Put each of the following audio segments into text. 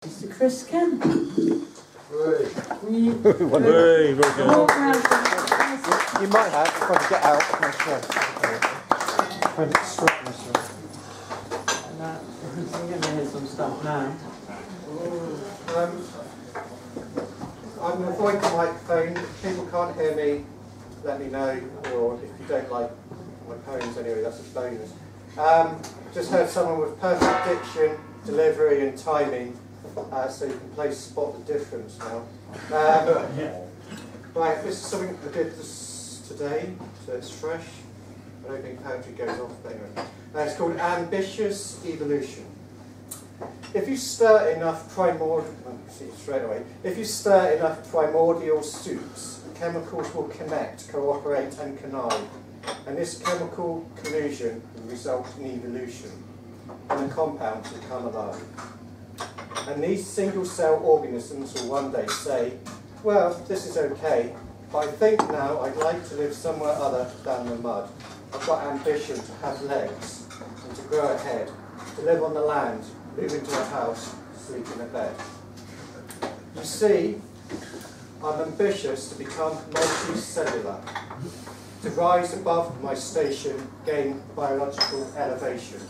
Mr. Chris Kemp. Hooray. Hooray, very good. You might have, if I could get out. Find it straight this way. I'm going to hear some stuff now. I'm going to avoid the microphone. If people can't hear me, let me know. Or if you don't like my poems anyway, that's a bonus. Just heard someone with perfect diction, delivery and timing, so you can spot the difference now. Right, this is something I did this today, so it's fresh. I don't think poetry goes off, but anyway. It's called Ambitious Evolution. If you stir enough primordial soups, chemicals will connect, cooperate and connive, and this chemical collusion will result in evolution, and the compounds will come alive. And these single-cell organisms will one day say, well, this is okay, but I think now I'd like to live somewhere other than the mud. I've got ambition to have legs, and to grow a head, to live on the land, move into a house, sleep in a bed. You see, I'm ambitious to become multicellular, to rise above my station, gain biological elevation.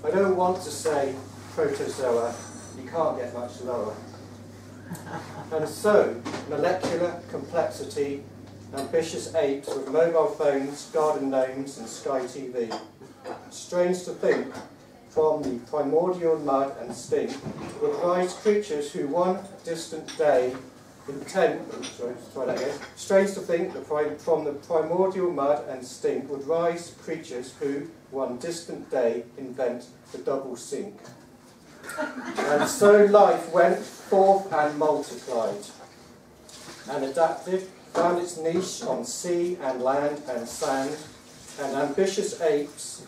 I don't want to say protozoa, you can't get much lower. And so, molecular complexity, ambitious apes with mobile phones, garden gnomes and Sky TV. Strange to think, from the primordial mud and stink, would rise creatures who one distant day Strange to think that from the primordial mud and stink would rise creatures who one distant day invent the double sink. And so life went forth and multiplied, and adapted, found its niche on sea and land and sand, and ambitious apes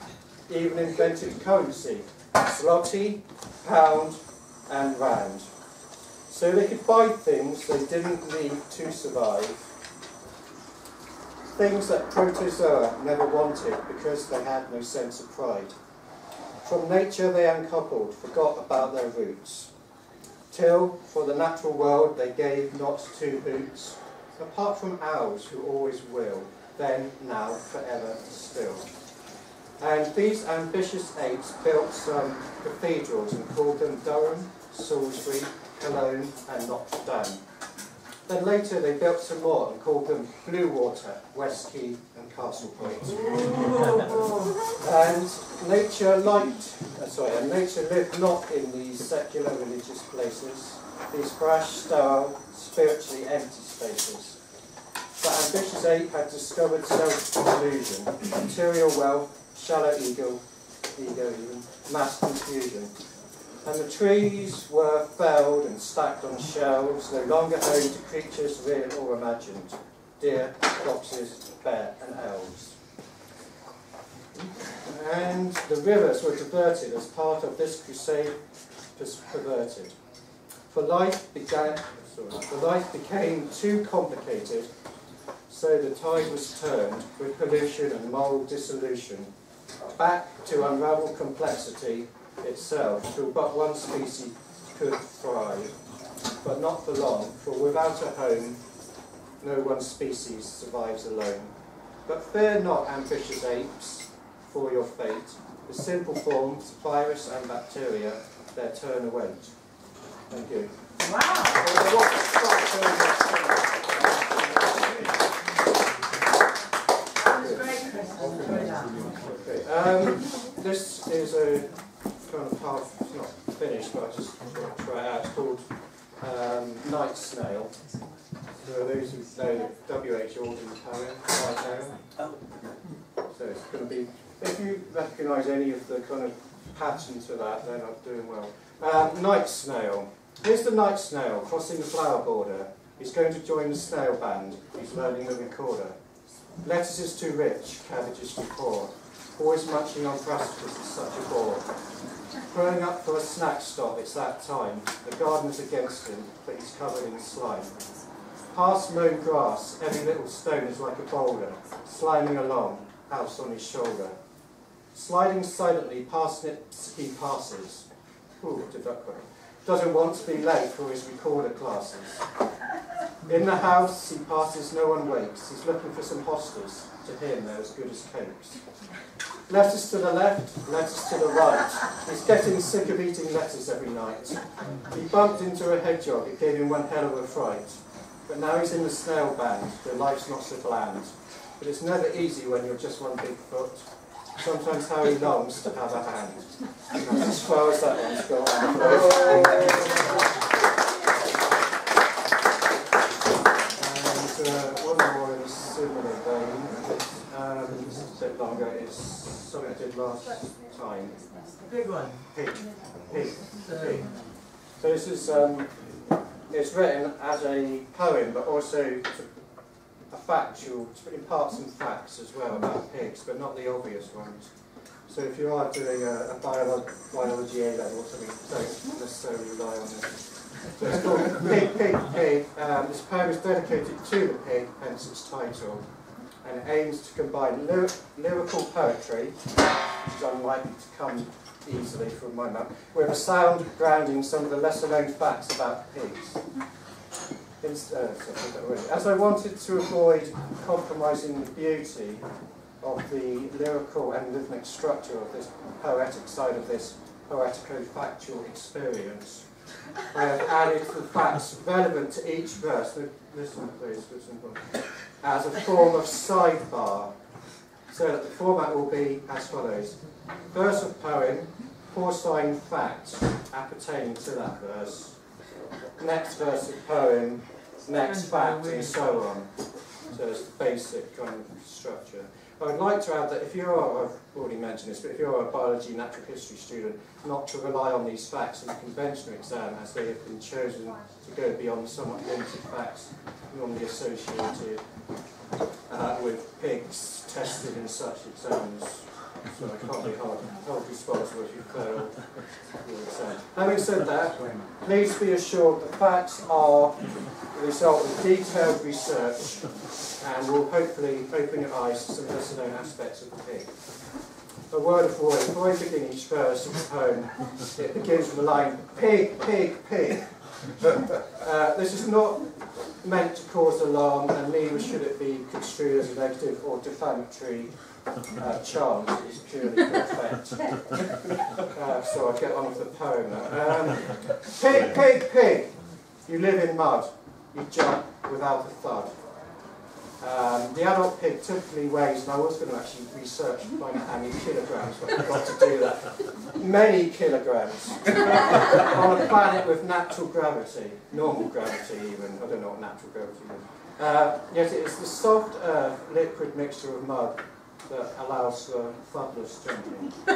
even invented currency, zloty, pound and rand. So they could buy things they didn't need to survive, things that protozoa never wanted because they had no sense of pride. From nature they uncoupled, forgot about their roots, till for the natural world they gave not two hoots, apart from ours who always will, then, now, forever, still. And these ambitious apes built some cathedrals and called them Durham, Salisbury, Cologne and Notre Dame. Then later they built some more and called them Blue Water, West Quay and Castle Point. And nature lived not in these secular religious places, these brash, sterile, spiritually empty spaces. But ambitious ape had discovered self-delusion, material wealth, shallow ego even, mass confusion. And the trees were felled and stacked on shelves, no longer home to creatures real or imagined, deer, foxes, bear and elves. And the rivers were diverted as part of this crusade perverted. For life became too complicated, so the tide was turned with pollution and moral dissolution back to unravel complexity itself, till but one species could thrive, but not for long, for without a home, no one species survives alone. But fear not, ambitious apes, for your fate. The simple forms, virus and bacteria, their turn await. Thank you. Wow! This is a kind of half, it's not finished, but I just want to try it out. It's called Night Snail. So those who know the W.H. Auden poem, Night Snail. So it's going to be, if you recognise any of the kind of pattern to that, then I'm doing well. Night Snail. Here's the night snail crossing the flower border. He's going to join the snail band. He's learning the recorder. Lettuce is too rich, cabbage is too poor. Boys munching on brassicas is such a bore. Growing up for a snack stop, it's that time. The gardener's against him, but he's covered in slime. Past mown grass, every little stone is like a boulder. Sliming along, house on his shoulder. Sliding silently past it, he passes. Ooh, did that quick. doesn't want to be late for his recorder classes. In the house he passes, no one wakes. He's looking for some hostas. To him they're as good as cakes. Letters to the left, letters to the right. He's getting sick of eating letters every night. He bumped into a hedgehog, it gave him one hell of a fright. But now he's in the snail band, their life's not so bland. But it's never easy when you're just one big foot. Sometimes how he longs to have a hand. And that's as far as that one's gone. And one more in a similar vein. This is a bit longer. It's something I did last time. Big one. Pig. So this is it's written as a poem, but also a factual, to impart some facts as well about pigs, but not the obvious ones. So if you are doing a biology A level or something, don't necessarily rely on this. So it's called Pig, Pig, Pig. This poem is dedicated to the pig, hence its title, and it aims to combine lyrical poetry, which is unlikely to come easily from my mouth, with a sound grounding some of the lesser known facts about pigs. As I wanted to avoid compromising the beauty of the lyrical and rhythmic structure of this poetic side of this poetico-factual experience, I have added the facts relevant to each verse, listen please, as a form of sidebar, so that the format will be as follows. Verse of poem, porcine fact appertaining to that verse. Next verse of poem, next fact, and so on. So it's the basic kind of structure. I would like to add that if you are, I've already mentioned this, but if you're a biology, natural history student, not to rely on these facts in the conventional exam as they have been chosen to go beyond somewhat limited facts normally associated with pigs tested in such exams. So I can't be held responsible if you fail your exam. Having said that, please be assured the facts are the result of detailed research and will hopefully open your eyes to some lesser known aspects of the pig. A word of warning, before I begin each verse of the poem, it begins with the line, pig, pig, pig. This is not meant to cause alarm, and neither should it be construed as a negative or defamatory charge. It's purely perfect. So I'll get on with the poem now. Pig, pig, pig, you live in mud, you jump without a thud. The adult pig typically weighs, and I was going to actually research and find out how many kilograms, but I forgot to do that. Many kilograms. On a planet with natural gravity, normal gravity even, I don't know what natural gravity is. Yet it is the soft earth, liquid mixture of mud that allows for thudless jumping. So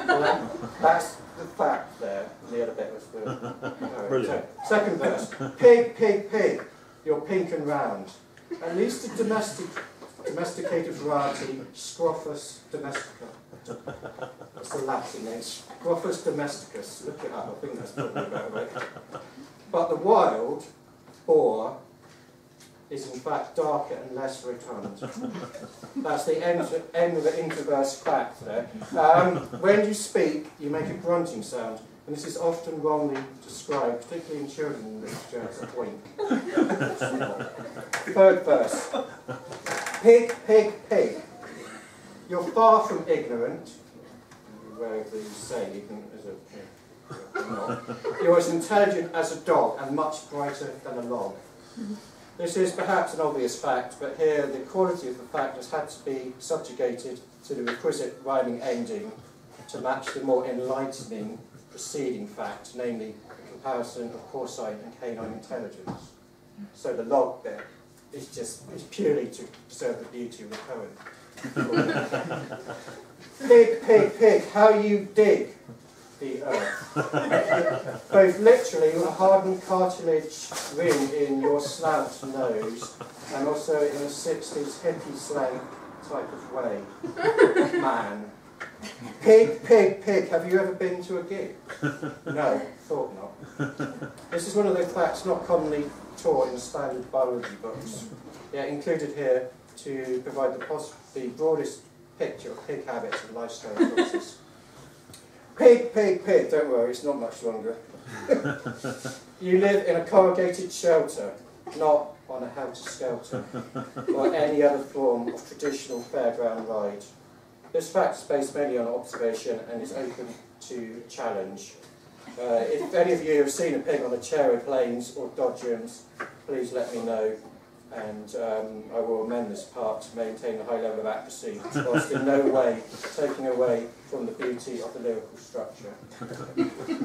that's the fact there, and the other bit was the... Brilliant. So, second verse. Pig, pig, pig, you're pink and round. At least a domesticated variety, Scrophus domestica. That's the Latin name. Scrophus domesticus. Look it up, I think that's probably about right. But the wild boar is in fact darker and less rotund. That's the end of the interverse fact there. When you speak, you make a grunting sound, and this is often wrongly described, particularly in children in literature, as a wink. Third verse. Pig, pig, pig. You're far from ignorant. Rarely say ignorant as a pig. You're as intelligent as a dog and much brighter than a log. This is perhaps an obvious fact, but here the quality of the fact has had to be subjugated to the requisite rhyming ending to match the more enlightening preceding fact, namely the comparison of porcine and canine intelligence. So the log bit is purely to preserve the beauty of the poem. Pig, pig, pig, how you dig the earth. Both literally a hardened cartilage ring in your slouched nose, and also in a 60s hippie slang type of way. Man. Pig, pig, pig, have you ever been to a gig? No, thought not. This is one of those facts not commonly taught in standard biology books, yet included here to provide the broadest picture of pig habits and lifestyle choices. Pig, pig, pig, don't worry, it's not much longer. You live in a corrugated shelter, not on a helter-skelter, or any other form of traditional fairground ride. This fact is based mainly on observation and is open to challenge. If any of you have seen a pig on a Plains or dodgems, please let me know, and I will amend this part to maintain a high level of accuracy, whilst in no way taking away from the beauty of the lyrical structure.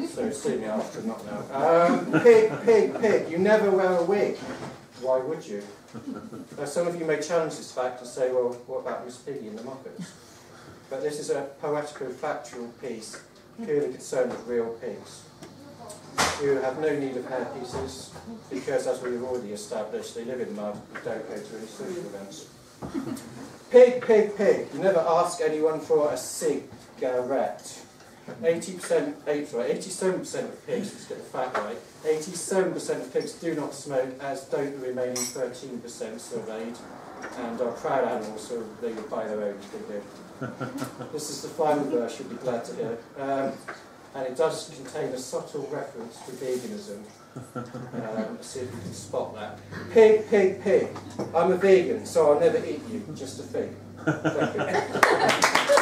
So see me after, not now. Pig, pig, pig, you never wear a wig. Why would you? Some of you may challenge this fact and say, well, what about Miss Piggy and the Muppets? But this is a poetico-factual piece, purely concerned with real pigs. You have no need of hairpieces, because as we've already established, they live in mud and don't go to any social events. Pig, pig, pig. You never ask anyone for a cigarette. 87% of pigs, let's get the fact right, 87% of pigs do not smoke, as don't the remaining 13% surveyed, and are proud animals, so they would buy their own if they did. This is the final verse, you'll be glad to hear. And it does contain a subtle reference to veganism. Let's see if you can spot that. Pig, pig, pig. I'm a vegan, so I'll never eat you, just a fig. Thank you.